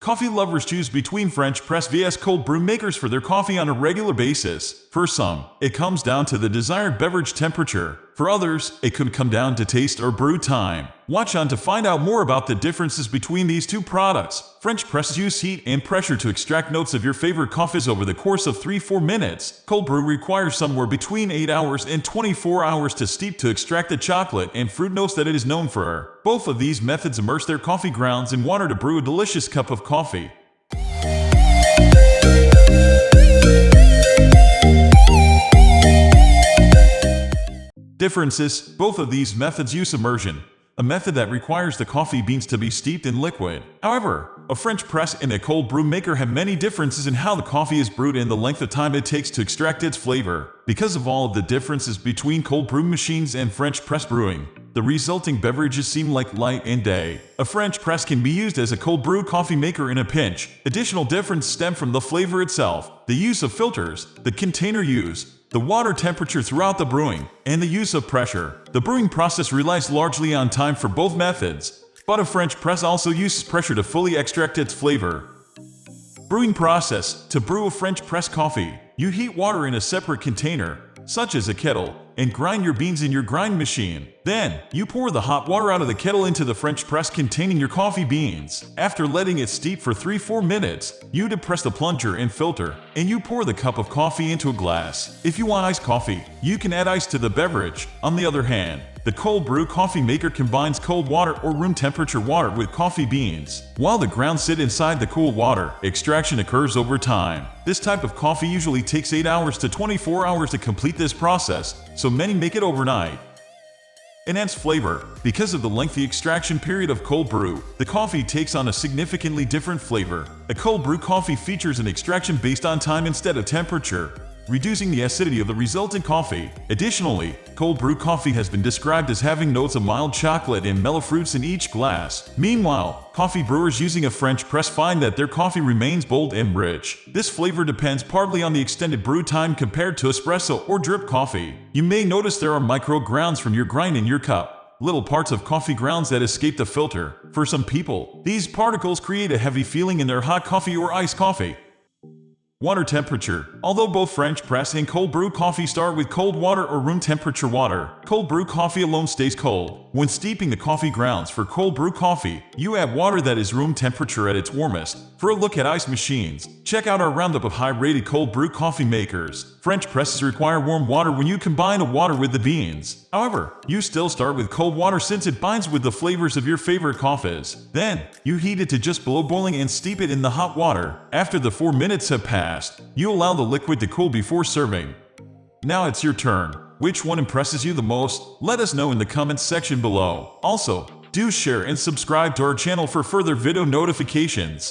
Coffee lovers choose between French press vs cold brew makers for their coffee on a regular basis. For some, it comes down to the desired beverage temperature. For others, it could come down to taste or brew time. Watch on to find out more about the differences between these two products. French presses use heat and pressure to extract notes of your favorite coffees over the course of 3-4 minutes. Cold brew requires somewhere between 8 hours and 24 hours to steep to extract the chocolate and fruit notes that it is known for. Both of these methods immerse their coffee grounds in water to brew a delicious cup of coffee. Differences: both of these methods use immersion, a method that requires the coffee beans to be steeped in liquid. However, a French press and a cold brew maker have many differences in how the coffee is brewed and the length of time it takes to extract its flavor. Because of all of the differences between cold brew machines and French press brewing, the resulting beverages seem like light and day. A French press can be used as a cold brew coffee maker in a pinch. Additional differences stem from the flavor itself, the use of filters, the container use, the water temperature throughout the brewing, and the use of pressure. The brewing process relies largely on time for both methods, but a French press also uses pressure to fully extract its flavor. Brewing process: to brew a French press coffee, you heat water in a separate container, such as a kettle, and grind your beans in your grind machine. Then, you pour the hot water out of the kettle into the French press containing your coffee beans. After letting it steep for 3-4 minutes, you depress the plunger and filter, and you pour the cup of coffee into a glass. If you want iced coffee, you can add ice to the beverage. On the other hand, the cold brew coffee maker combines cold water or room temperature water with coffee beans. While the grounds sit inside the cool water, extraction occurs over time. This type of coffee usually takes 8 hours to 24 hours to complete this process, so many make it overnight. Enhanced flavor: because of the lengthy extraction period of cold brew, the coffee takes on a significantly different flavor. A cold brew coffee features an extraction based on time instead of temperature, reducing the acidity of the resultant coffee. Additionally, cold brew coffee has been described as having notes of mild chocolate and mellow fruits in each glass. Meanwhile, coffee brewers using a French press find that their coffee remains bold and rich. This flavor depends partly on the extended brew time compared to espresso or drip coffee. You may notice there are micro grounds from your grind in your cup, little parts of coffee grounds that escape the filter. For some people, these particles create a heavy feeling in their hot coffee or iced coffee. Water temperature: although both French press and cold brew coffee start with cold water or room temperature water, cold brew coffee alone stays cold. When steeping the coffee grounds for cold brew coffee, you add water that is room temperature at its warmest. For a look at ice machines, check out our roundup of high-rated cold brew coffee makers. French presses require warm water when you combine the water with the beans. However, you still start with cold water since it binds with the flavors of your favorite coffees. Then, you heat it to just below boiling and steep it in the hot water. After the 4 minutes have passed, you allow the liquid to cool before serving. Now it's your turn. Which one impresses you the most? Let us know in the comments section below. Also, do share and subscribe to our channel for further video notifications.